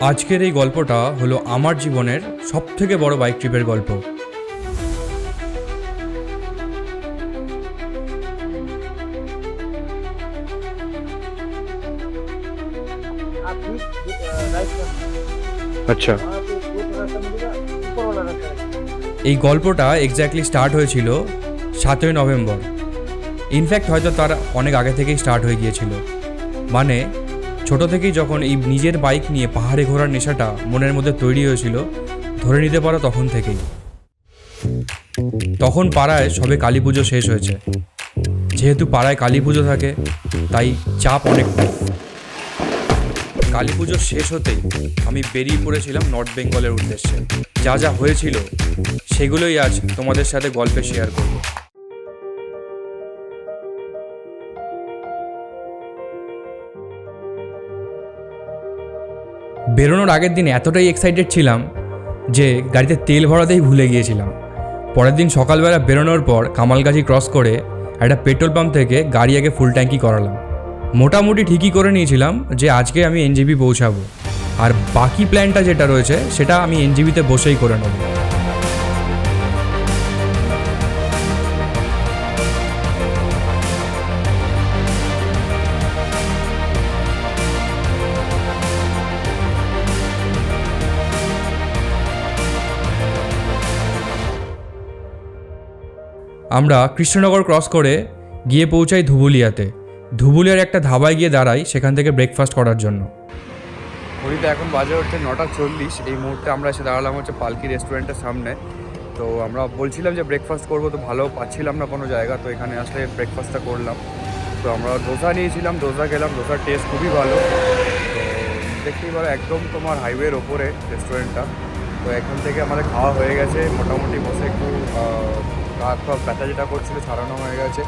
আজকের এই গল্পটা হলো আমার জীবনের সবথেকে বড় বাইক ট্রিপের গল্প। अच्छा। এই গল্পটা এক্স্যাক্টলি স্টার্ট হয়েছিল 7ই নভেম্বর। ইনফ্যাক্ট হয়তো তার অনেক আগে থেকেই স্টার্ট হয়ে গিয়েছিল। মানে ছোট থেকেই যখন এই নিজের বাইক নিয়ে পাহাড়ে ঘোরার নেশাটা মনের মধ্যে তৈরি হয়েছিল, ধরে নিতে পারো তখন থেকেই। তখন পাড়ায় সবে কালী পুজো শেষ হয়েছে। যেহেতু পাড়ায় কালী পুজো থাকে তাই চাপ অনেকটাই। কালী পুজো শেষ হতেই আমি বেরিয়ে পড়েছিলাম নর্থ বেঙ্গলের উদ্দেশ্যে। যা যা হয়েছিল সেগুলোই আজ তোমাদের সাথে গল্পে শেয়ার করব। বেরোনোর আগের দিন এতটাই এক্সাইটেড ছিলাম যে গাড়িতে তেল ভরাতেই ভুলে গিয়েছিলাম। পরের দিন সকালবেলা বেরোনোর পর কামালগাছি ক্রস করে একটা পেট্রোল পাম্প থেকে গাড়ি আগে ফুল ট্যাঙ্কি করালাম। মোটামুটি ঠিকই করে নিয়েছিলাম যে আজকে আমি এনজিবি পৌঁছাবো, আর বাকি প্ল্যানটা যেটা রয়েছে সেটা আমি এনজিবিতে বসেই করে নেব। আমরা কৃষ্ণনগর ক্রস করে গিয়ে পৌঁছাই ধুবুলিয়াতে। ধুবুলিয়ার একটা ধাবায় গিয়ে দাঁড়াই সেখান থেকে ব্রেকফাস্ট করার জন্য। ঘড়িতে এখন বাজে হচ্ছে 9:40। এই মুহূর্তে আমরা এসে দাঁড়ালাম হচ্ছে পালকি রেস্টুরেন্টের সামনে। তো আমরা বলছিলাম যে ব্রেকফাস্ট করবো, তো ভালো পাচ্ছিলাম না কোনো জায়গা, তো এখানে আসলে ব্রেকফাস্টটা করলাম। তো আমরা ধোসা নিয়েছিলাম, ধোসা খেলাম, ধোসার টেস্ট খুবই ভালো। তো দেখতেই পারো একদম তোমার হাইওয়ের ওপরে রেস্টুরেন্টটা। তো এখান থেকে আমাদের খাওয়া হয়ে গেছে, মোটামুটি বসে একটু হাত পা ব্যথা যেটা করছিল ছাড়ানো হয়ে গেছে।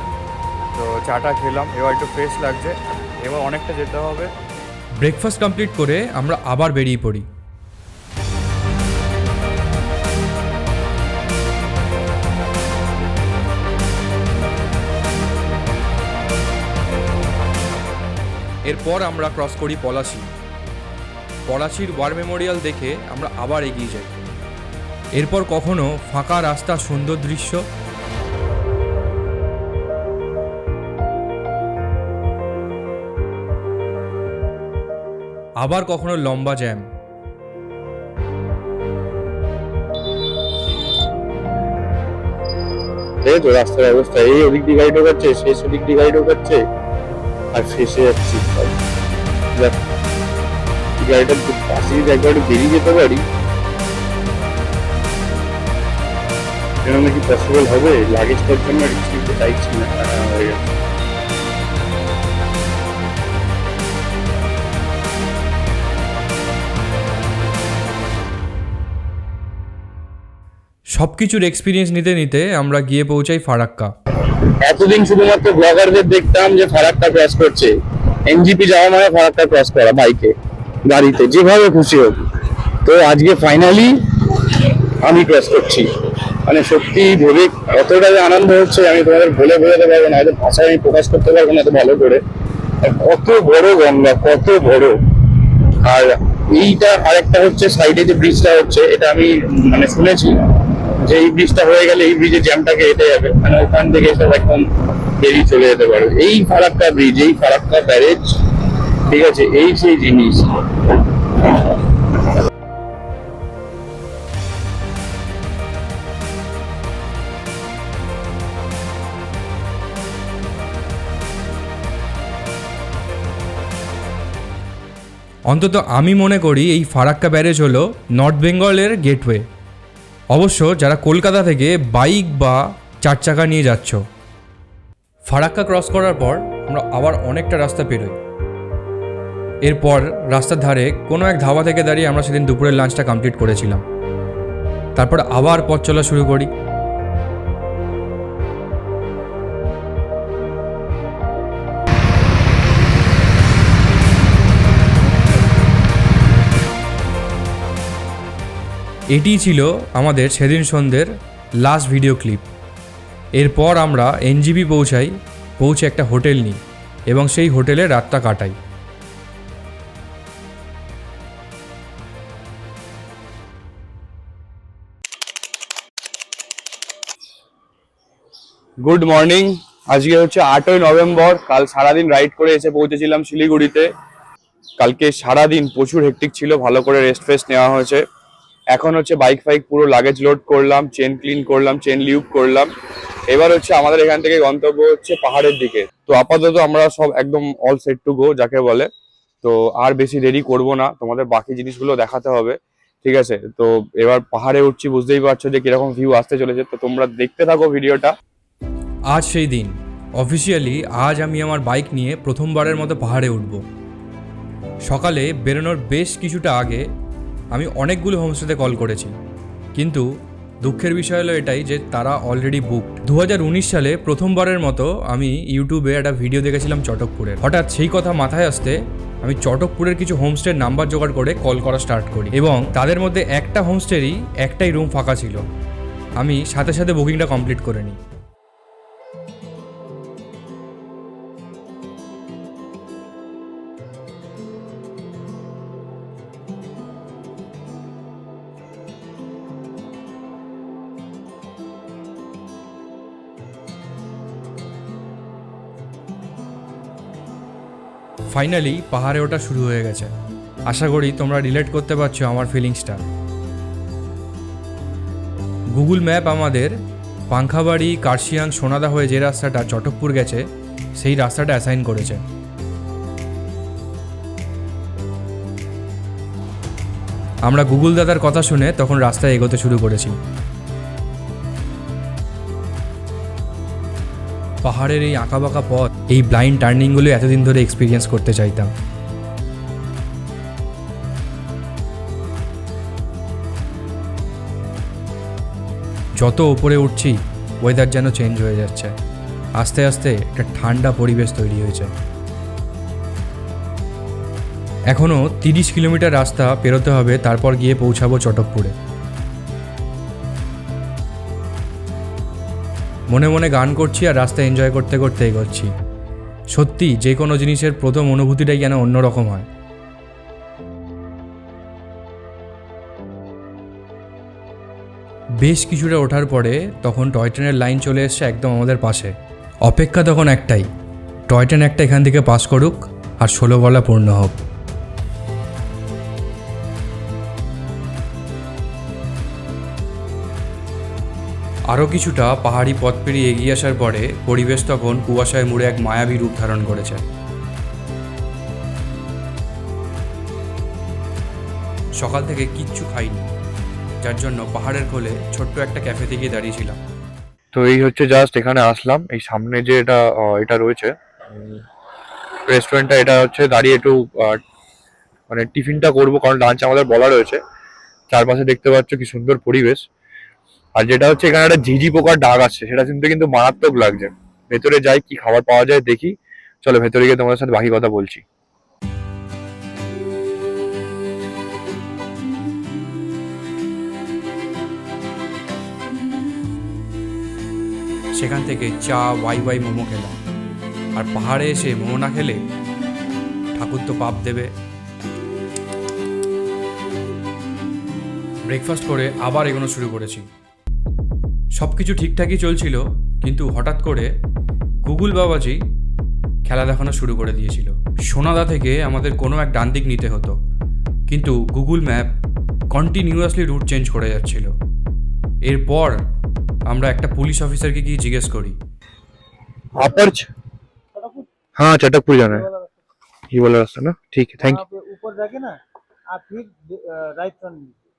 তো চাটা খেলাম, এবার একটু ফ্রেশ লাগছে, এবার অনেকটা যেতে হবে। ব্রেকফাস্ট কমপ্লিট করে আমরা আবার বেরিয়ে পড়ি। এরপর আমরা ক্রস করি পলাশি। পলাশির ওয়ার মেমোরিয়াল দেখে আমরা আবার এগিয়ে যাই। এরপর কখনো ফাঁকা রাস্তা, সুন্দর দৃশ্য, আবার কখনো লম্বা জ্যাম। এই তো রাস্তার অবস্থা, এই ওদিক দিয়ে গাড়ি ঢোকাচ্ছে, শেষ ওদিক দিয়ে গাড়ি ঢোকাচ্ছে, আর ফেসে যাচ্ছি। গাড়িটার পাশে যদি একবার বেরিয়ে যেতে পারি, এটা নাকি পসিবল হবে। লাগেজটার জন্য রিস্ক নিতে চাইছি না, হয়ে গেছে। সব কিছুর এক্সপিরিয়েন্স নিতে নিতে আমরা গিয়ে পৌঁছাই ফারাক্কা। এতদিন শুধুমাত্র ব্লগারদের দেখতাম যে ফারাক্কা ক্রস করছে, এনজিপি যাওয়া মানে ফারাক্কা ক্রস করা, বাইকে, গাড়িতে, যেভাবে খুশি হোক। তো আজকে ফাইনালি আমি ক্রস করছি। মানে সত্যি ভেবে কতটা যে আনন্দ হচ্ছে আমি তোমাদের বলে বোঝাতে পারবো না, হয়তো ভাষায় আমি প্রকাশ করতে পারবো না এত ভালো করে। কত বড় গঙ্গা, কত বড়। আর এইটা আরেকটা হচ্ছে সাইডে যে ব্রিজটা হচ্ছে, এটা আমি মানে শুনেছি যে এই ব্রিজটা হয়ে গেলে এই ব্রিজের জ্যামটাকে হেঁটে যাবে, মানে ওখান থেকে সব একদম বেরিয়ে চলে যেতে পারবে। এই ফারাক্কা ব্রিজ, এই ফারাক্কা ব্যারেজ, ঠিক আছে, এই সেই জিনিস। অন্তত আমি মনে করি এই ফারাক্কা ব্যারেজ হলো নর্থ বেঙ্গলের গেটওয়ে। অবশ্য যারা কলকাতা থেকে বাইক বা চার চাকা নিয়ে যাচ্ছ, ফারাক্কা ক্রস করার পর আমরা আবার অনেকটা রাস্তা পেরোই। এরপর রাস্তার ধারে কোনো এক ধাবা থেকে দাঁড়িয়ে আমরা সেদিন দুপুরের লাঞ্চটা কমপ্লিট করেছিলাম। তারপর আবার পথ চলা শুরু করি। এটিই ছিল আমাদের সেদিন সন্ধ্যের লাস্ট ভিডিও ক্লিপ। এরপর আমরা এনজিবি পৌঁছে একটা হোটেল নিই এবং সেই হোটেলে রাতটা কাটাই। Good morning. আজকে হচ্ছে 8ই নভেম্বর। কাল সারাদিন রাইড করে এসে পৌঁছেছিলাম শিলিগুড়িতে। কালকে সারাদিন প্রচুর হেক্টিক ছিল, ভালো করে রেস্ট ফেস্ট নেওয়া হয়েছে। এখন হচ্ছে বাইক ফাইক পুরো লাগেজ লোড করলাম, চেন ক্লিন করলাম, চেন লিউব করলাম। এবার হচ্ছে আমাদের এখান থেকে গন্তব্য হচ্ছে পাহাড়ের দিকে। তো আপাতত আমরা সব একদম অল সেট টু গো যাকে বলে। তো আর বেশি দেরি করব না, তোমাদের বাকি জিনিসগুলো দেখাতে হবে, ঠিক আছে? তো এবার পাহাড়ে উঠছি, বুঝতেই পারছো যে কিরকম ভিউ আসতে চলেছে। তো তোমরা দেখতে থাকো ভিডিওটা। আজ সেই দিন, অফিসিয়ালি আজ আমি আমার বাইক নিয়ে প্রথমবারের মতো পাহাড়ে উঠব। সকালে বেরোনোর বেশ কিছুটা আগে আমি অনেকগুলো হোমস্টেতে কল করেছি, কিন্তু দুঃখের বিষয় হলো এটাই যে তারা অলরেডি বুকড। 2019 সালে প্রথমবারের মতো আমি ইউটিউবে একটা ভিডিও দেখেছিলাম চটকপুরের। হঠাৎ সেই কথা মাথায় আসতে আমি চটকপুরের কিছু হোমস্টের নাম্বার জোগাড় করে কল করা স্টার্ট করি, এবং তাদের মধ্যে একটা হোমস্টেরই একটাই রুম ফাঁকা ছিল। আমি সাথে সাথে বুকিংটা কমপ্লিট করে নিই। ফাইনালি পাহাড়ে ওঠা শুরু হয়ে গেছে। আশা করি তোমরা রিলেট করতে পারছো আমার ফিলিংসটা। গুগল ম্যাপ আমাদের পাংখাবাড়ি, কার্শিয়াং, সোনাদা হয়ে যে রাস্তাটা চটকপুর গেছে সেই রাস্তাটা অ্যাসাইন করেছে। আমরা গুগল দাদার কথা শুনে তখন রাস্তায় এগোতে শুরু করেছি। পাহাড়ের এই আঁকাবাঁকা পথ, এই ব্লাইন্ড টার্নিংগুলো এতদিন ধরে এক্সপিরিয়েন্স করতে চাইতাম। যত উপরে উঠছি ওয়েদার যেন চেঞ্জ হয়ে যাচ্ছে। আস্তে আস্তে একটা ঠান্ডা পরিবেশ তৈরি হয়েছে। এখনও 30 কিলোমিটার রাস্তা পেরোতে হবে, তারপর গিয়ে পৌঁছাবো চটকপুরে। মনে মনে গান করছি আর রাস্তা এনজয় করতে করতে এগোচ্ছি। সত্যি যে কোনো জিনিসের প্রথম অনুভূতিটাই যেন অন্যরকম হয়। বেশ কিছুটা ওঠার পরে তখন টয় ট্রেনের লাইন চলে এসছে একদম আমাদের পাশে। অপেক্ষা তখন একটাই, টয় ট্রেন একটা এখান থেকে পাস করুক আর 16 গলা পূর্ণ হোক। আরও কিছুটা পাহাড়ি পথ পেরিয়ে এগিয়ে আসার পরে পরিবেশ তখন কুয়াশায় মুড়ে এক মায়াবী রূপ ধারণ করেছে। সকাল থেকে কিচ্ছু খাইনি, যার জন্য পাহাড়ের কোলে ছোট্ট একটা ক্যাফেতে গিয়ে দাঁড়িয়েছিলাম। তো এই হচ্ছে জাস্ট এখানে আসলাম, এই সামনে যে এটা রয়েছে রেস্টুরেন্টটা, এটা হচ্ছে দাঁড়িয়ে একটু মানে টিফিনটা করবো, কারণ লাঞ্চ আমাদের বলা রয়েছে। চারপাশে দেখতে পাচ্ছ কি সুন্দর পরিবেশ। আর যেটা হচ্ছে এখানে একটা ঝিঝি পোকার ডাক আসছে, সেটা কিন্তু মারাত্মক লাগছে। ভেতরে যাই, কি খাবার পাওয়া যায় দেখি। চলো ভেতরে গিয়ে তোমাদের সাথে বাকি কথা বলছি। সেখান থেকে চা, ওয়াই মোমো খেলাম। আর পাহাড়ে এসে মোমো না খেলে ঠাকুর তো পাপ দেবে। ব্রেকফাস্ট করে আবার এগোনো শুরু করেছি। সব কিছু ঠিকঠাকই চলছিল, কিন্তু হঠাৎ করে গুগল বাবাজি খেলা দেখানো শুরু করে দিয়েছিল। সোনাদা থেকে আমাদের কোনো এক ডান দিক নিতে হতো, কিন্তু Google map continuously route change করে যাচ্ছিল। এরপর আমরা একটা পুলিশ অফিসারকে গিয়ে জিজ্ঞেস করি, हाँ चटकपुर जाना है, ये वाला रास्ता ना? ठीक है, थैंक यू। ऊपर जाके ना आप फिर राइट टर्न लीजिए।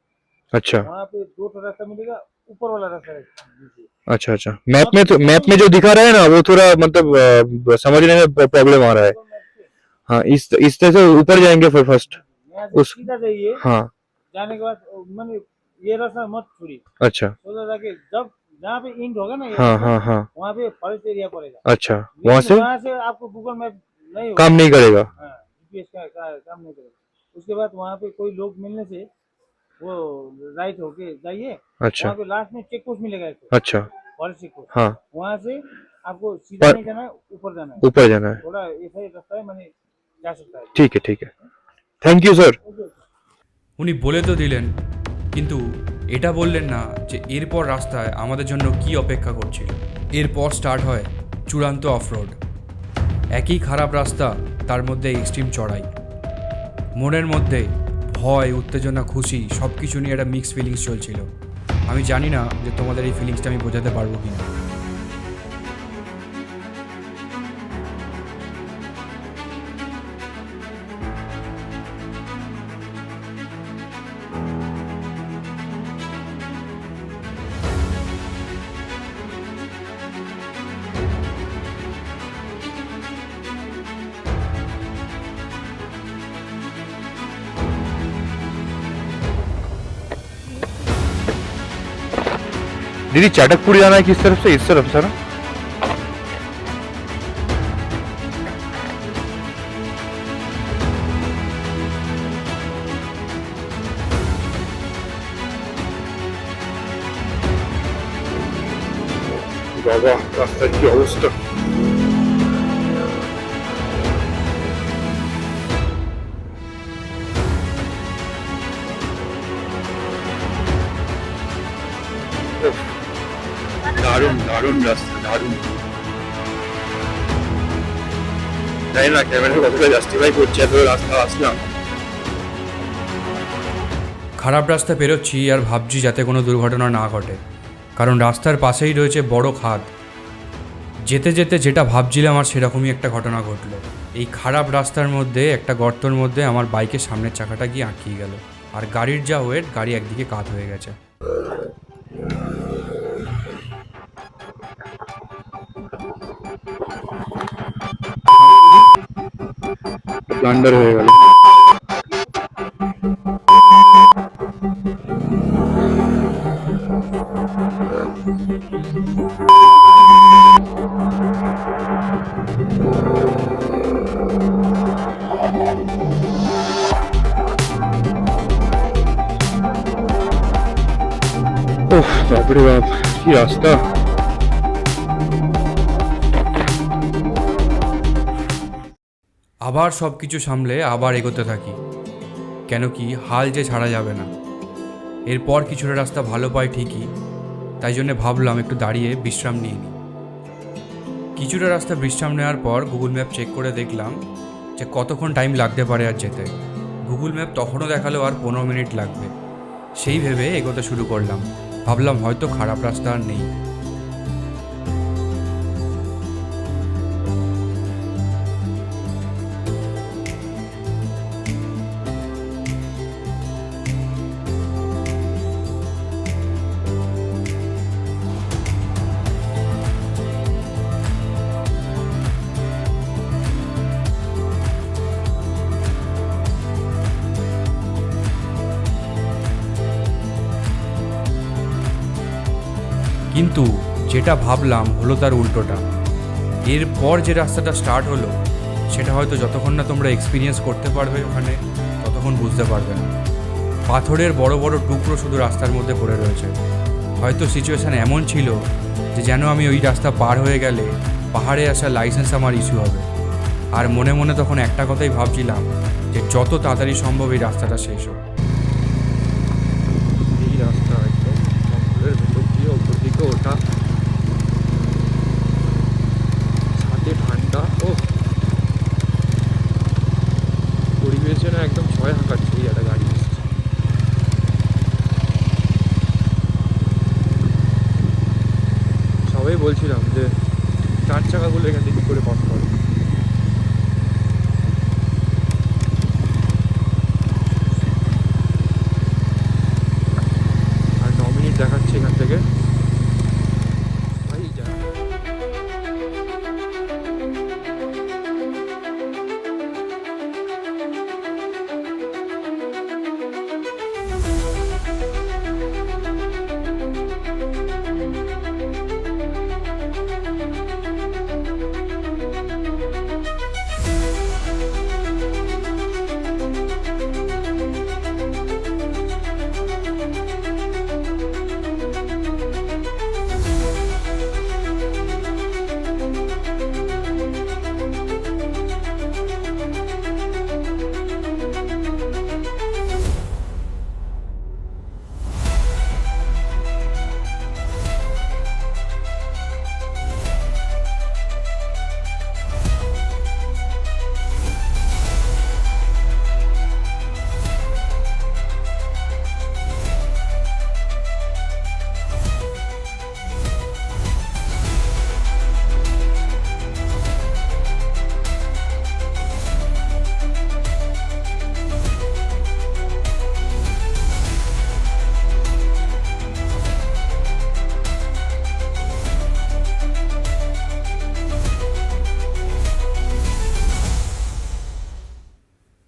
अच्छा वहाँ पे 2 रास्ता मिलेगा, ऊपर वाला रास्ता लीजिए। अच्छा मैप में जो दिखा रहा है ना, वो थोड़ा मतलब समझने में प्रॉब्लम आ रहा है। हाँ, इस तरह से ऊपर जाएंगे फिर फर्स्ट उस सीधा जाइए। हाँ, जाने के बाद मैंने ये रास्ता मत छोड़िए। अच्छा, सोचा जाके जब जहाँ पे एंड होगा ना, हाँ, वहाँ पे फॉरेस्ट एरिया पड़ेगा। अच्छा, वहाँ से आपको गूगल मैप नहीं काम नहीं करेगा। जीपीएस का काम नहीं करेगा। उसके बाद वहाँ पे कोई लोग मिलने से वो राइट होके जाइए। अच्छा, वहाँ पे लास्ट में चेक पोस्ट मिलेगा, अच्छा, फॉरेस्ट चेक पोस्ट। हाँ, वहाँ से आपको सीधा नहीं जाना है, ऊपर जाना है। ऊपर जाना है। थोड़ा ऐसा ही रास्ता है, मैंने जा सकता है। ঠিক আছে, থ্যাংক ইউ স্যার। উনি বলে তো দিলেন, কিন্তু এটা বললেন না যে এরপর রাস্তায় আমাদের জন্য কি অপেক্ষা করছিল। এরপর স্টার্ট হয় চূড়ান্ত অফরোড। একই খারাপ রাস্তা, তার মধ্যে এক্সট্রিম চড়াই। মনের মধ্যে ভয়, উত্তেজনা, খুশি সব কিছু নিয়ে একটা মিক্স ফিলিংস চলছিল। আমি জানি না যে তোমাদের এই ফিলিংসটা আমি বোঝাতে পারবো কি না। दीदी चाटकपुर जाना है किस तरफ से? इस तरफ से ना? বাবা রাস্তার কি অবস্থা! দারুণ দারুণ রাস্তা, দারুণ। জানি না ক্যামেরা কতটা জাস্টিফাই করছে এত রাস্তা আসলাম। খারাপ রাস্তা পেরোচ্ছি আর ভাবছি যাতে কোনো দুর্ঘটনা না ঘটে, কারণ রাস্তার পাশেই রয়েছে বড় খাদ। যেতে যেতে যেটা ভাবছিলাম আর সেরকমই একটা ঘটনা ঘটলো। এই খারাপ রাস্তার মধ্যে একটা গর্তর মধ্যে আমার বাইকের সামনের চাকাটা গিয়ে আটকিয়ে গেল, আর গাড়ির যা ওয়েট, গাড়ি একদিকে কাত হয়ে গেছে। ব্লান্ডার হয়ে গেল। ওহ বাপরে বাপ, কি রাস্তা! আবার সব কিছু সামলে আবার এগোতে থাকি, কেন কি হাল যে ছাড়া যাবে না। এরপর কিছুটা রাস্তা ভালো পাই ঠিকই, তাই জন্য ভাবলাম একটু দাঁড়িয়ে বিশ্রাম নিয়ে নিই। কিছুটা রাস্তা বিশ্রাম নেওয়ার পর গুগল ম্যাপ চেক করে দেখলাম যে কতক্ষণ টাইম লাগতে পারে আর যেতে। গুগল ম্যাপ তখনও দেখালো আর 15 মিনিট লাগবে। সেই ভেবে এগোতে শুরু করলাম, ভাবলাম হয়তো খারাপ রাস্তা আর নেই। কিন্তু যেটা ভাবলাম হলো তার উল্টোটা। এরপর যে রাস্তাটা স্টার্ট হলো সেটা হয়তো যতক্ষণ না তোমরা এক্সপিরিয়েন্স করতে পারবে ওখানে, ততক্ষণ বুঝতে পারবে না। পাথরের বড় বড় টুকরো শুধু রাস্তার মধ্যে পড়ে রয়েছে। হয়তো সিচুয়েশান এমন ছিল যে যেন আমি ওই রাস্তা পার হয়ে গেলে পাহাড়ে আসার লাইসেন্স আমার ইস্যু হবে। আর মনে মনে তখন একটা কথাই ভাবছিলাম যে যত তাড়াতাড়ি সম্ভব এই রাস্তাটা শেষ হোক। এই রাস্তা একদম জঙ্গলের ভেতর দিয়ে উপর দিকে ওঠা, সাথে ঠান্ডা। ও পরিবেশ যেন একদম ছয় হাঁকাচ্ছে। এই একটা গাড়ি এসেছে। সবাই বলছিলাম যে 4 চাকাগুলো এখান থেকে কী করে পাস করে। আর 9 মিনিট দেখাচ্ছে এখান থেকে। ভাই যা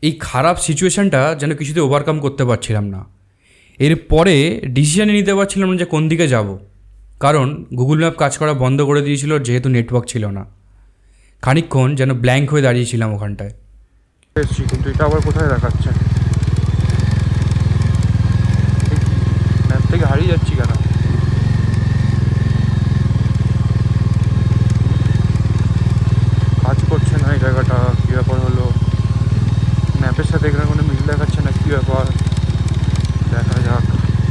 এই খারাপ সিচুয়েশানটা যেন কিছুতে ওভারকাম করতে পারছিলাম না। এরপরে ডিসিশানই নিতে পারছিলাম না যে কোন দিকে যাব, কারণ গুগল ম্যাপ কাজ করা বন্ধ করে দিয়েছিল যেহেতু নেটওয়ার্ক ছিল না। খানিকক্ষণ যেন ব্ল্যাঙ্ক হয়ে দাঁড়িয়েছিলাম ওখানটায়। এসছি, কিন্তু এটা আবার কোথায় দেখাচ্ছে? ম্যাপ থেকে হারিয়ে যাচ্ছি কেন? কাজ করছে না এই জায়গাটা, কী ব্যাপার হলো? ম্যাপের সাথে এখানে কোনো মিল দেখাচ্ছে না, কী ব্যাপার? দেখা যাক,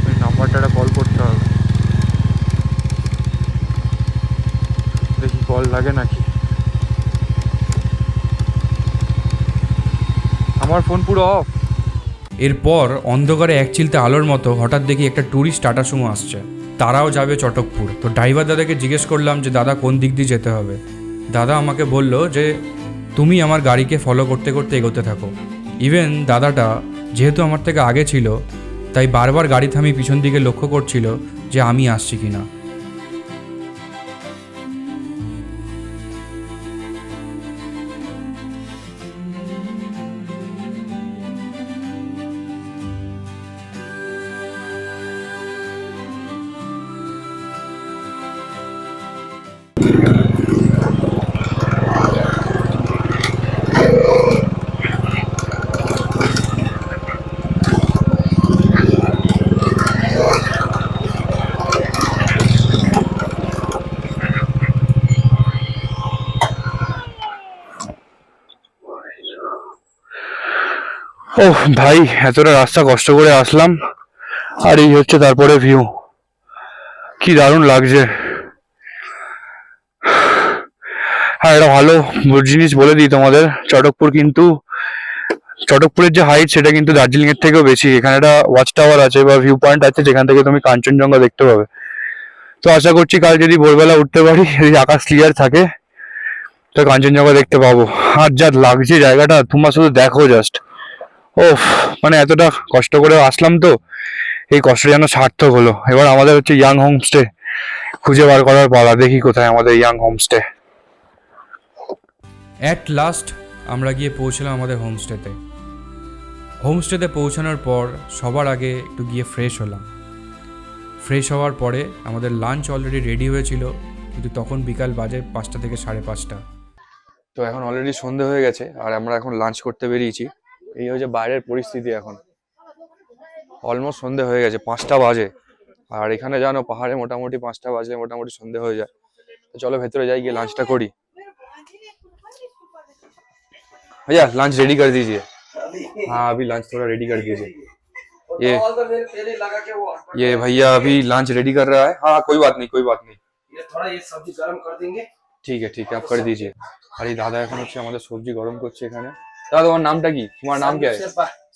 এই নাম্বারটা কল করতে হবে, দেখি কল লাগে নাকি। আমার ফোন পুরো অফ। এরপর অন্ধকারে এক চিলতে আলোর মতো হঠাৎ দেখি একটা ট্যুরিস্ট টাটা সুমো আসছে, তারাও যাবে চটকপুর। তো ড্রাইভার দাদাকে জিজ্ঞেস করলাম যে দাদা কোন দিক দিয়ে যেতে হবে। দাদা আমাকে বলল যে তুমি আমার গাড়িকে ফলো করতে করতে এগোতে থাকো। ইভেন দাদাটা যেহেতু আমার থেকে আগে ছিল, তাই বারবার গাড়ি থামিয়ে পিছন দিকে লক্ষ্য করছিল যে আমি আসছি কি না। ওহ ভাই, এতটা রাস্তা কষ্ট করে আসলাম, আর এই হচ্ছে তারপরে ভিউ। কি দারুণ লাগছে। হ্যাঁ, এটা ভালো জিনিস বলে দিই তোমাদের, চটকপুর কিন্তু, চটকপুরের যে হাইট সেটা কিন্তু দার্জিলিং এর থেকেও বেশি। এখানে একটা ওয়াচ টাওয়ার আছে বা ভিউ পয়েন্ট আছে, যেখান থেকে তুমি কাঞ্চনজঙ্ঘা দেখতে পাবে। তো আশা করছি কাল যদি ভোরবেলা উঠতে পারি, যদি আকাশ ক্লিয়ার থাকে, তো কাঞ্চনজঙ্ঘা দেখতে পাবো। আর যা লাগছে জায়গাটা, তোমরা শুধু দেখো জাস্ট। ওফ, মানে এতটা কষ্ট করে আসলাম, তো এই কষ্ট যেন সার্থক হলো। এবার আমাদের হচ্ছে ইয়াং হোমস্টে খুঁজে বার করার পালা। দেখি কোথায় আমাদের ইয়াং হোমস্টে। অ্যাট লাস্ট আমরা গিয়ে পৌঁছলাম আমাদের হোমস্টেতে। হোমস্টেতে পৌঁছানোর পর সবার আগে একটু গিয়ে ফ্রেশ হলাম। ফ্রেশ হওয়ার পরে আমাদের লাঞ্চ অলরেডি রেডি হয়েছিল, কিন্তু তখন বিকাল বাজে 5টা থেকে 5:30। তো এখন অলরেডি সন্ধে হয়ে গেছে আর আমরা এখন লাঞ্চ করতে বেরিয়েছি। এই হচ্ছে বাইরের পরিস্থিতি, এখন অলমোস্ট সন্ধে হয়ে গেছে, 5টা বাজে। আর এখানে জানো পাহাড়ে মোটামুটি 5টা বাজলে মোটামুটি সন্ধে হয়ে যায়। তো চলো ভেতরে যাই, গিয়ে লাঞ্চটা করি। भैया लंच रेडी कर दीजिए। हाँ अभी लंच थोड़ा रेडी कर दीजिए। ये भैया अभी लंच रेडी कर रहा है। हाँ कोई बात नहीं, कोई बात नहीं, ये थोड़ा ये सब्जी गरम कर देंगे। ठीक है ठीक है, आप कर दीजिए। আর এই দাদা এখন হচ্ছে আমাদের সবজি গরম করছে এখানে। দাদা তোমার নামটা কি? তোমার नाम क्या है?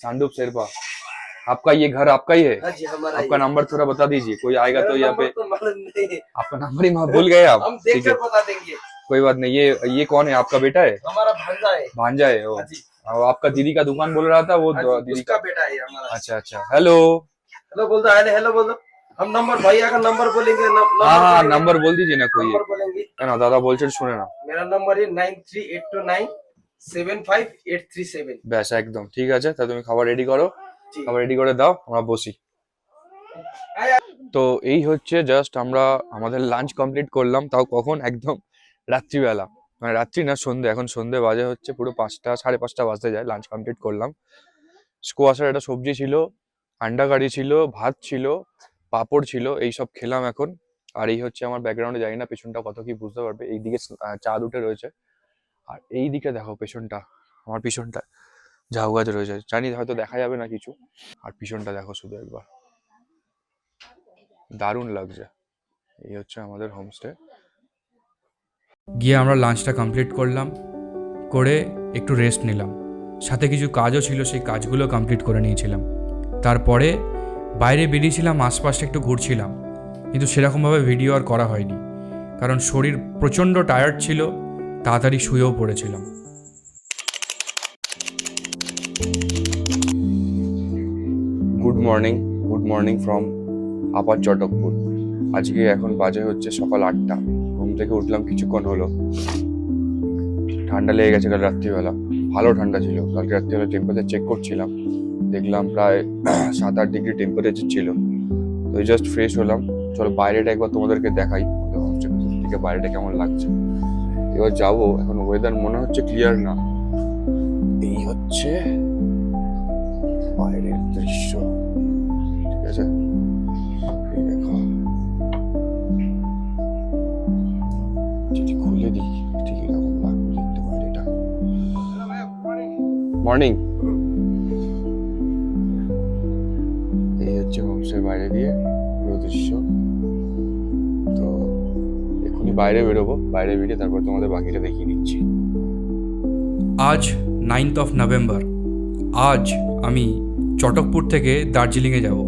सांडूप शेरपा। आपका ये घर आपका ही है? हाँ जी, हमारा आपका नंबर थोड़ा बता दीजिए, कोई आएगा तो यहाँ पे। तो मालूम नहीं, आपका नंबर ही भूल गए आप? हम ठीक देखकर है बता देंगे। कोई बात नहीं। ये कौन है? आपका बेटा है? हमारा भांजा है। भांजा है वो? हाँ जी, और आपका दीदी का दुकान बोल रहा था वो हाँ जी, दीदी उसका का? बेटा है हमारा। अच्छा अच्छा, हेलो। हेलो बोल दो, हेलो हेलो बोल दो। हम नंबर, भैया का नंबर बोलेंगे। हाँ हाँ नंबर बोल दीजिए ना कोई। नंबर बोलेंगे। है ना दादा बोलছে শুনে না। मेरा नंबर है 9382975837। ব্যাস একদম ঠিক আছে। তা তুমি খাবার রেডি করো, ঠিক। খাবার রেডি করে দাও, আমরা বসি। তো এই হচ্ছে জাস্ট আমরা আমাদের লাঞ্চ কমপ্লিট করলাম, তাও কখন, একদম রাত্রিবেলা, মানে রাত্রি না সন্ধে, এখন সন্ধে বাজে হচ্ছে পুরো 5টা 5:30 বাজতে যায়। লাঞ্চ কমপ্লিট করলাম। স্কোয়াশের একটা সবজি ছিল, আন্ডা কারি ছিল, ভাত ছিল, পাঁপড় ছিল, এই সব খেলাম এখন। আর এই হচ্ছে আমার ব্যাকগ্রাউন্ডে, জানি না পেছনটা কত কি বুঝতে পারবে, এইদিকে চাঁদ উঠে রয়েছে। আর এই দিকে দেখো পেছনটা, আমার পিছনটা ঝাউ গাছ রয়েছে, জানি হয়তো দেখা যাবে না কিছু। আর পিছনটা দেখো শুধু একবার, দারুণ লাগছে। এই হচ্ছে আমাদের হোমস্টে। গিয়ে আমরা লাঞ্চটা কমপ্লিট করলাম, করে একটু রেস্ট নিলাম। সাথে কিছু কাজও ছিল, সেই কাজগুলো কমপ্লিট করে নিয়েছিলাম। তারপরে বাইরে বেরিয়েছিলাম, আশপাশটা একটু ঘুরছিলাম, কিন্তু সেরকমভাবে ভিডিও আর করা হয়নি, কারণ শরীর প্রচণ্ড টায়ার্ড ছিল, তাড়াতাড়ি শুয়েও পড়েছিলাম। গুড মর্নিং ফ্রম আপার চটকপুর। আজকে এখন বাজে হচ্ছে সকাল 8টা। ঘুম থেকে উঠলাম কিছুক্ষণ হলো। ঠান্ডা লেগে গেছে কাল রাত্রিবেলা, ভালো ঠান্ডা ছিল। কালকে রাত্রিবেলা টেম্পারেচার চেক করছিলাম, দেখলাম প্রায় 7-8 ডিগ্রি টেম্পারেচার ছিল। তো জাস্ট ফ্রেশ হলাম, চলো বাইরেটা একবার তোমাদেরকে দেখাই, হোমস্টের দিকে বাইরেটা কেমন লাগছে। এবার যাবো, এখন ওয়েদার মনে হচ্ছে ক্লিয়ার না। এই হচ্ছে বাইরের দৃশ্য, ঠিক আছে? এই দেখো, যদি খুলে দিই ঠিক এরকম লাগবে দেখতে বাইরেটা। মর্নিং। এই হচ্ছে হোমস্টের বাইরে দিয়ে পুরো দৃশ্য। তো এক্ষুনি বাইরে বেরোবো, বাইরে বেরিয়ে তারপর তোমাদের বাকিটা দেখিয়ে দিচ্ছি। আজ 9th of November। আজ আমি চটকপুর থেকে দার্জিলিংয়ে যাব।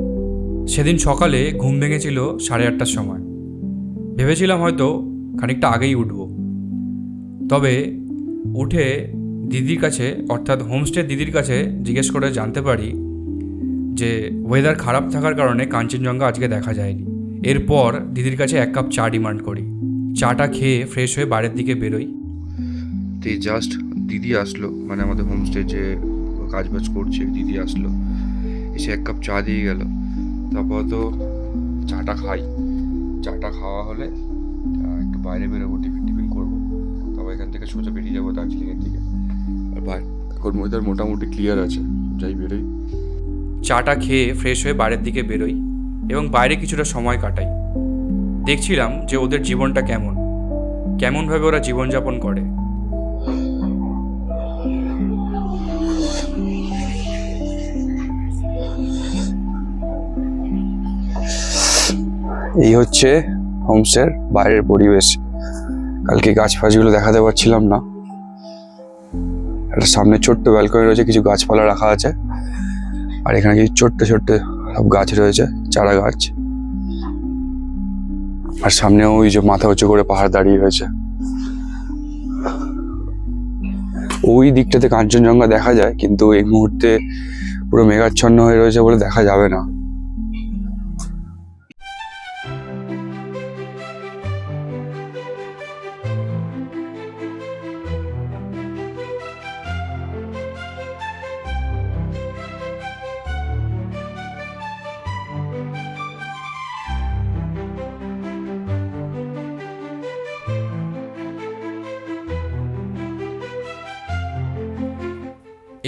সেদিন সকালে ঘুম ভেঙেছিল 8:30টার সময়। ভেবেছিলাম হয়তো খানিকটা আগেই উঠব, তবে উঠে দিদির কাছে, অর্থাৎ হোমস্টে দিদির কাছে জিজ্ঞেস করে জানতে পারি যে ওয়েদার খারাপ থাকার কারণে কাঞ্চনজঙ্ঘা আজকে দেখা যায়নি। এরপর দিদির কাছে 1 কাপ চা ডিমান্ড করি। চাটা খেয়ে ফ্রেশ হয়ে বাইরের দিকে বেরোই। তো জাস্ট দিদি আসলো, মানে আমাদের হোমস্টে যে কাজবাজ করছে দিদি আসলো, এসে 1 কাপ চা দিয়ে গেল। তারপর তো চাটা খাই, চাটা খাওয়া হলে একটু বাইরে বেরোবো, টিফিন করবো, তারপর এখান থেকে সোজা বেরিয়ে যাবো দার্জিলিংয়ের দিকে। আর ভাই এখন ওয়েদার মোটামুটি ক্লিয়ার আছে, যাই বেরোই। চাটা খেয়ে ফ্রেশ হয়ে বাইরের দিকে বেরোই এবং বাইরে কিছুটা সময় কাটাই। দেখছিলাম যে ওদের জীবনটা কেমনভাবে ওরা জীবনযাপন করে। এই হচ্ছে হোমস্টের বাইরের পরিবেশ। কালকে গাছ ফাছগুলো দেখাতে পারছিলাম না। একটা সামনে ছোট্ট ব্যালকনি রয়েছে, কিছু গাছপালা রাখা আছে, আর এখানে কিছু ছোট্ট ছোট্ট সব গাছ রয়েছে, চারা গাছ। আর সামনে ওই যে মাথা উঁচু করে পাহাড় দাঁড়িয়ে রয়েছে, ওই দিকটাতে কাঞ্চনজঙ্ঘা দেখা যায়, কিন্তু এই মুহূর্তে পুরো মেঘাচ্ছন্ন হয়ে রয়েছে বলে দেখা যাবে না।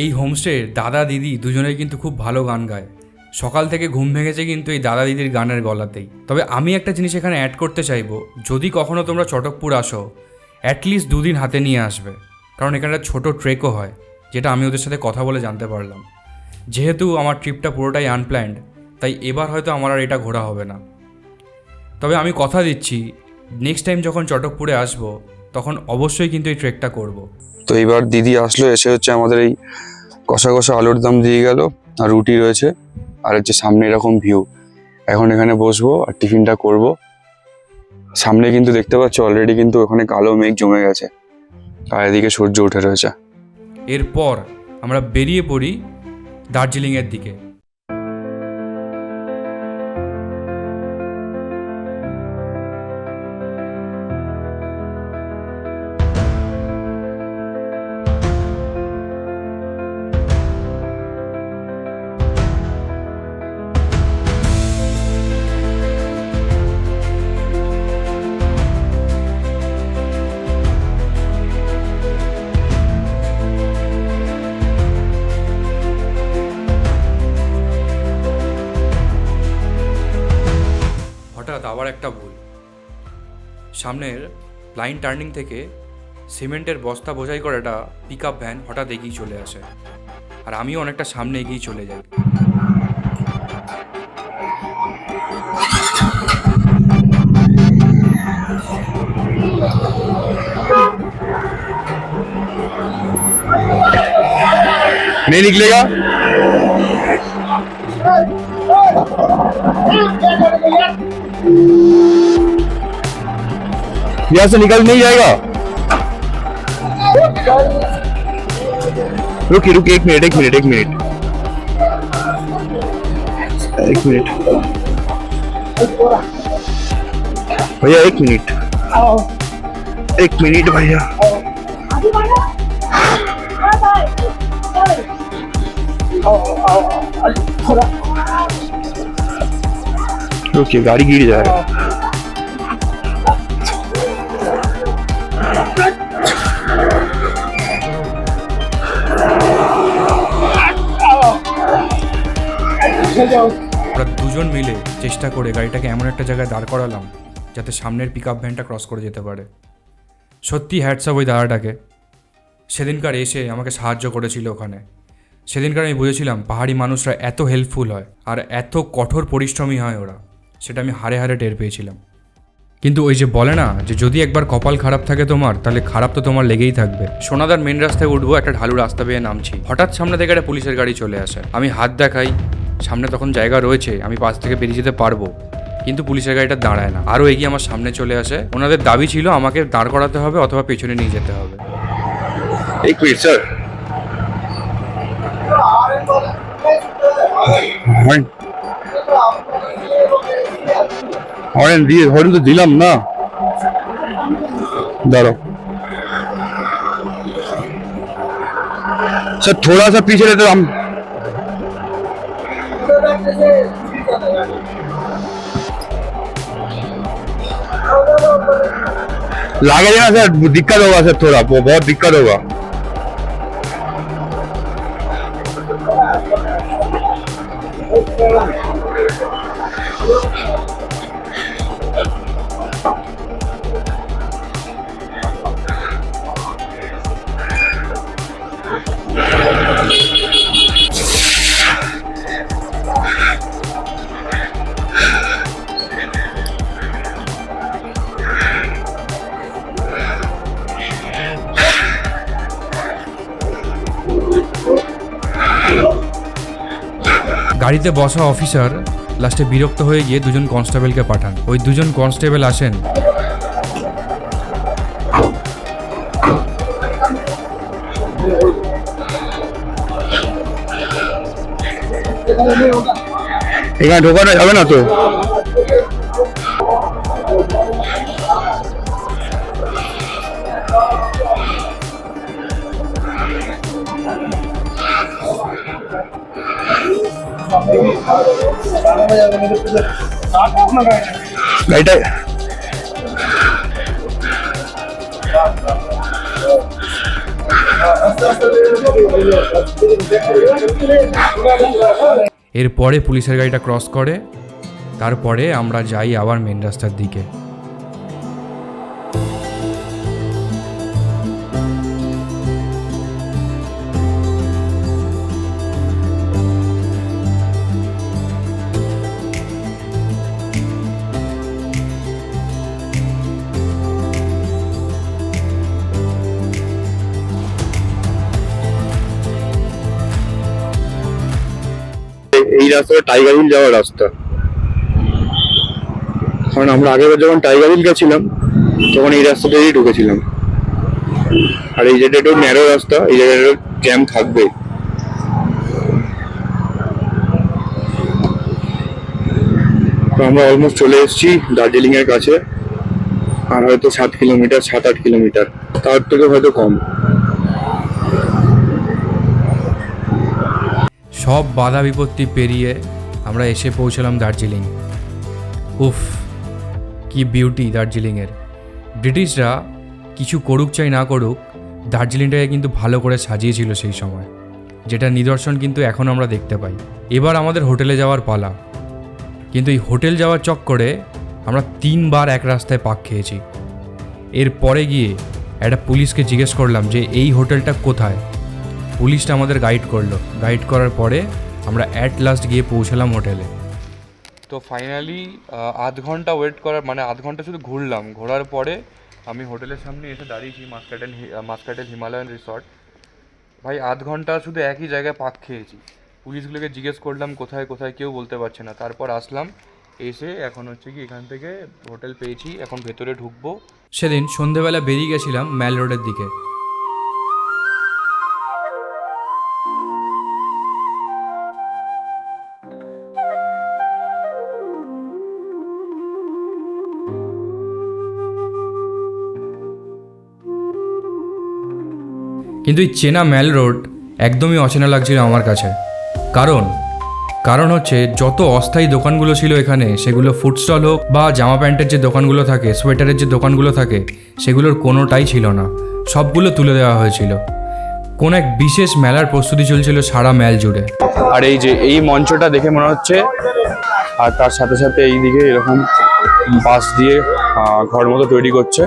এই হোমস্টের দাদা দিদি দুজনেই কিন্তু খুব ভালো গান গায়। সকাল থেকে ঘুম ভেঙেছে কিন্তু এই দাদা দিদির গানের গলাতেই। তবে আমি একটা জিনিস এখানে অ্যাড করতে চাইবো, যদি কখনো তোমরা চটকপুর আসো, অ্যাটলিস্ট 2 দিন হাতে নিয়ে আসবে, কারণ এখানে একটা ছোটো ট্রেকও হয়, যেটা আমি ওদের সাথে কথা বলে জানতে পারলাম। যেহেতু আমার ট্রিপটা পুরোটাই আনপ্ল্যান্ড, তাই এবার হয়তো আমার আর এটা ঘোরা হবে না। তবে আমি কথা দিচ্ছি, নেক্সট টাইম যখন চটকপুরে আসবো তখন অবশ্যই কিন্তু এই ট্রেকটা করব। তো এইবার দিদি আসলো, এসে হচ্ছে আমাদের এই কষা কষা আলুর দম দিয়ে গেল, আর রুটি রয়েছে, আর হচ্ছে সামনে এরকম ভিউ। এখন এখানে বসবো আর টিফিনটা করব। সামনে কিন্তু দেখতে পাচ্ছ অলরেডি কিন্তু ওখানে কালো মেঘ জমে গেছে, আর এদিকে সূর্য উঠে রয়েছে। এরপর আমরা বেরিয়ে পড়ি দার্জিলিংয়ের দিকে। হঠাৎ আবার একটা ভুল, সামনের লাইন টার্নিং থেকে সিমেন্টের বস্তা বোঝাই করে একটা পিক আপ ভ্যান হঠাৎ এগিয়ে চলে আসে, আর আমিও অনেকটা সামনে এগিয়ে চলে যাই। नहीं निकलेगा। यहाँ से निकल नहीं जाएगा। रुक एक मिनट भैया, 1 मिनट भैया। रुकिए गाड़ी गिर जाएगा। আমরা দুজন মিলে চেষ্টা করে গাড়িটাকে এমন একটা জায়গায় দাঁড় করালাম যাতে সামনের পিক আপ ভ্যানটা ক্রস করে যেতে পারে। সত্যি হ্যাটসঅ্যাপ ওই দাদাটাকে, সেদিনকার এসে আমাকে সাহায্য করেছিল ওখানে। সেদিনকার আমি বুঝেছিলাম পাহাড়ি মানুষরা এত হেল্পফুল হয় আর এত কঠোর পরিশ্রমী হয় ওরা, সেটা আমি হাড়ে হাড়ে টের পেয়েছিলাম। কিন্তু ওই যে বলে না যে যদি একবার কপাল খারাপ থাকে তোমার, তাহলে খারাপ তো তোমার লেগেই থাকবে। সোনাদার মেন রাস্তায় উঠবো, একটা ঢালু রাস্তা পেয়ে নামছি, হঠাৎ সামনে থেকে একটা পুলিশের গাড়ি চলে আসে। আমি হাত দেখাই, সামনে তখন জায়গা রয়েছে, আমি পাশ থেকে বেরিয়ে যেতে পারবো, কিন্তু পুলিশের গাড়িটা দাঁড়ায় না, আরও এগিয়ে আমার সামনে চলে আসে। ওনাদের দাবি ছিল আমাকে দাঁড় করাতে হবে অথবা পেছনে নিয়ে যেতে হবে। एक मिनट सर, हॉर्न दिए, हॉर्न तो दिलाम ना, दाঁড়াও सर, थोड़ा सा पीछे रहते हम। लागेगा ना सर, दिक्कत होगा सर, थोड़ा बहुत दिक्कत होगा। গাড়িতে বসা অফিসার লাস্টে বিরক্ত হয়ে গিয়ে দুজন কনস্টেবলকে পাঠান। ওই দুজন কনস্টেবল আসেন, এখানে ঢোকানো যাবে না তো? গাড়িটা এরপরে পুলিশের গাড়িটা ক্রস করে, তারপরে আমরা যাই আবার মেন রাস্তার দিকে। এই রাস্তাটা টাইগার হিল যাওয়ার রাস্তা, কারণ আমরা আগেবার যখন টাইগার হিল গেছিলাম তখন এই রাস্তা দিয়েই ঢুকেছিলাম। আর এই জায়গাটা একটু ন্যারো রাস্তা, এই জায়গাটা জ্যাম থাকবে। তো আমরা অলমোস্ট চলে এসেছি দার্জিলিং এর কাছে, আর হয়তো 7-8 কিলোমিটার, তার থেকে হয়তো কম। সব বাধা বিপত্তি পেরিয়ে আমরা এসে পৌঁছলাম দার্জিলিং। উফ, কি বিউটি দার্জিলিংয়ের। ব্রিটিশরা কিছু করুক চাই না করুক, দার্জিলিংটাকে কিন্তু ভালো করে সাজিয়েছিল সেই সময়, যেটা নিদর্শন কিন্তু এখন আমরা দেখতে পাই। এবার আমাদের হোটেলে যাওয়ার পালা, কিন্তু এই হোটেল যাওয়ার চক্করে আমরা 3 বার এক রাস্তায় পাক খেয়েছি। এরপরে গিয়ে একটা পুলিশকে জিজ্ঞেস করলাম যে এই হোটেলটা কোথায়। পুলিশটা আমাদের গাইড করলো, গাইড করার পরে আমরা অ্যাট লাস্ট গিয়ে পৌঁছালাম হোটেলে। তো ফাইনালি আধ ঘন্টা ওয়েট করার, মানে আধ ঘন্টা শুধু ঘুরলাম, ঘোরার পরে আমি হোটেলের সামনে এসে দাঁড়িয়েছি, মাস্কাটেল হিমালয়ান রিসর্ট। ভাই আধ ঘন্টা শুধু একই জায়গায় পাক খেয়েছি। পুলিশগুলোকে জিজ্ঞেস করলাম কোথায় কোথায়, কেউ বলতে পারছে না। তারপর আসলাম, এসে এখন হচ্ছে কি এখান থেকে হোটেল পেয়েছি, এখন ভেতরে ঢুকবো। সেদিন সন্ধেবেলা বেরিয়ে গেছিলাম ম্যাল রোডের দিকে। কিন্তু এই চেনা ম্যাল রোড একদমই অচেনা লাগছিল আমার কাছে, কারণ কারণ হচ্ছে যত অস্থায়ী দোকানগুলো ছিল এখানে, সেগুলো ফুড স্টল হোক বা জামা প্যান্টের যে দোকানগুলো থাকে, সোয়েটারের যে দোকানগুলো থাকে, সেগুলোর কোনোটাই ছিল না, সবগুলো তুলে দেওয়া হয়েছিল। কোন এক বিশেষ মেলার প্রস্তুতি চলছিল সারা মেল জুড়ে। আর এই যে এই মঞ্চটা দেখে মনে হচ্ছে, আর তার সাথে সাথে এইদিকে এরকম বাঁশ দিয়ে ঘর মতো তৈরি করছে,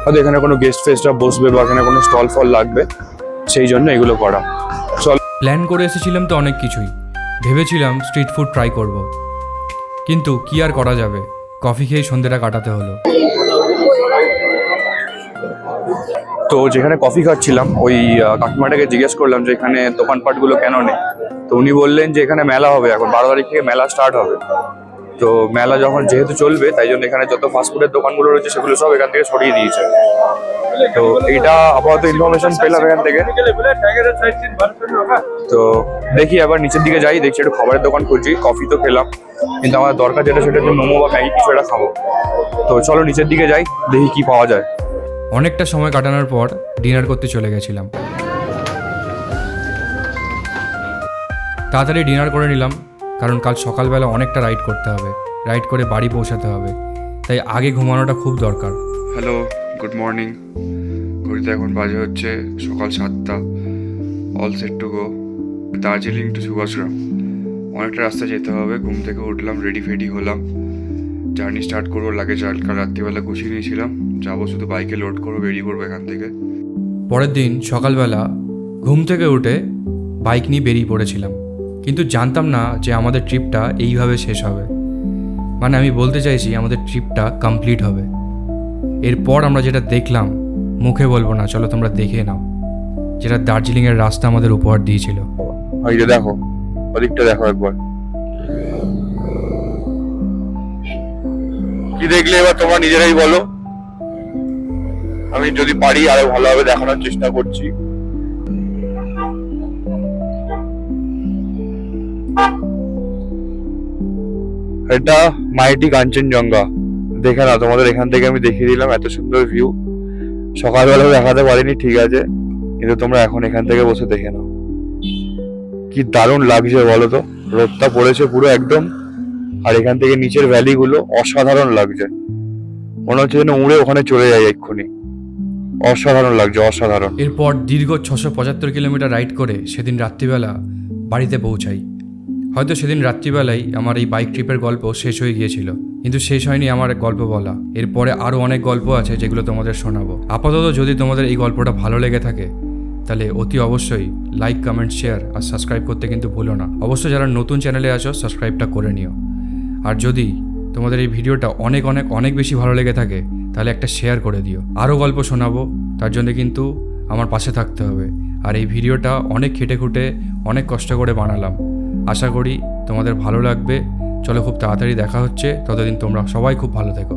হয়তো এখানে কোনো গেস্ট ফেস্টরা বসবে বা এখানে কোনো স্টল ফল লাগবে, সেই জন্য এগুলো করা। প্ল্যান করে এসেছিলাম তো অনেক কিছুই, ভেবেছিলাম স্ট্রিট ফুড ট্রাই করব, কিন্তু কি আর করা যাবে, কফি খেয়ে সন্ধ্যেটা কাটাতে হলো। তো যেখানে কফি খাচ্ছিলাম ওই কাকিমাটাকে জিজ্ঞেস করলাম যে এখানে দোকানপাটগুলো কেন নেই। তো উনি বললেন যে এখানে মেলা হবে, এখন 12 তারিখ থেকে মেলা স্টার্ট হবে। তো মেলা যখন যেহেতু চলবে, তাই জন্য এখানে যত ফাস্টফুডের দোকানগুলো রয়েছে সেগুলো সব এখান থেকে সরিয়ে দিয়েছে। তো এইটা আপাতত ইনফরমেশন পেলাম এখান থেকে। তো দেখি আবার নিচের দিকে যাই, দেখছি একটু খাবারের দোকান খুঁজি। কফি তো খেলাম, কিন্তু আমার দরকার যেটা সেটা হচ্ছে মোমো বা ম্যাগি কিছু একটা খাবো। তো চলো নিচের দিকে যাই, দেখি কি পাওয়া যায়। অনেকটা সময় কাটানোর পর ডিনার করতে চলে গেছিলাম। তাড়াতাড়ি ডিনার করে নিলাম, কারণ কাল সকালবেলা অনেকটা রাইড করতে হবে, রাইড করে বাড়ি পৌঁছাতে হবে, তাই আগে ঘুমানোটা খুব দরকার। Hello, good morning. ঘড়িতে এখন বাজে হচ্ছে সকাল 7টা। All set to go Darjeeling to Subhashgram. অনেকটা রাস্তা যেতে হবে। ঘুম থেকে উঠলাম, রেডি ফেডি হলাম, জার্নি স্টার্ট করবো। লাগেজ কাল রাত্রিবেলা গুছিয়ে নিয়েছিলাম, যাবো শুধু বাইকে লোড করবো, বেরিয়ে পড়বো এখান থেকে। পরের দিন সকালবেলা ঘুম থেকে উঠে বাইক নিয়ে বেরিয়ে পড়েছিলাম, কিন্তু জানতাম না যে আমাদের ট্রিপটা এইভাবে শেষ হবে। মানে আমি বলতে চাইছি আমাদের ট্রিপটা কমপ্লিট হবে। এরপর আমরা যেটা দেখলাম মুখে বলবো না, চলো তোমরা দেখে নাও, যেটা দার্জিলিংয়ের রাস্তা আমাদের উপহার দিয়েছিল। ওই যে দেখো, ওদিকটা দেখো একবার। কি দেখলে এবার তোমরা নিজেরাই বলো। আমি যদি পারি আরো ভালোভাবে দেখানোর চেষ্টা করছি। এটা মাইটি কাঞ্চনজঙ্ঘা। দেখে না, তোমাদের এখান থেকে আমি দেখিয়ে দিলাম, এত সুন্দর ভিউ। সকালবেলা দেখাতে পারিনি, ঠিক আছে, কিন্তু তোমরা এখন এখান থেকে বসে দেখে নাও, কি দারুণ লাগছে বলো তো। রোদটা পড়েছে পুরো একদম, আর এখান থেকে নিচের ভ্যালি গুলো অসাধারণ লাগছে, মনে হচ্ছে যেন উড়ে ওখানে চলে যায় এক্ষুনি। অসাধারণ লাগছে, অসাধারণ। এরপর দীর্ঘ 675 কিলোমিটার রাইড করে সেদিন রাত্রিবেলা বাড়িতে পৌঁছাই। হয়তো সেদিন রাত্রিবেলাই আমার এই বাইক ট্রিপের গল্প শেষ হয়ে গিয়েছিল, কিন্তু শেষ হয়নি আমার গল্প বলা। এরপরে আরও অনেক গল্প আছে যেগুলো তোমাদের শোনাবো। আপাতত যদি তোমাদের এই গল্পটা ভালো লেগে থাকে তাহলে অতি অবশ্যই লাইক, কমেন্ট, শেয়ার আর সাবস্ক্রাইব করতে কিন্তু ভুলো না। অবশ্যই যারা নতুন চ্যানেলে আছো সাবস্ক্রাইবটা করে নিও। আর যদি তোমাদের এই ভিডিওটা অনেক অনেক অনেক বেশি ভালো লেগে থাকে তাহলে একটা শেয়ার করে দিও। আরও গল্প শোনাবো, তার জন্য কিন্তু আমার পাশে থাকতে হবে। আর এই ভিডিওটা অনেক খেটে খুঁটে অনেক কষ্ট করে বানালাম, আশা করি তোমাদের ভালো লাগবে। চলো খুব তাড়াতাড়ি দেখা হচ্ছে, ততদিন তোমরা সবাই খুব ভালো থেকো।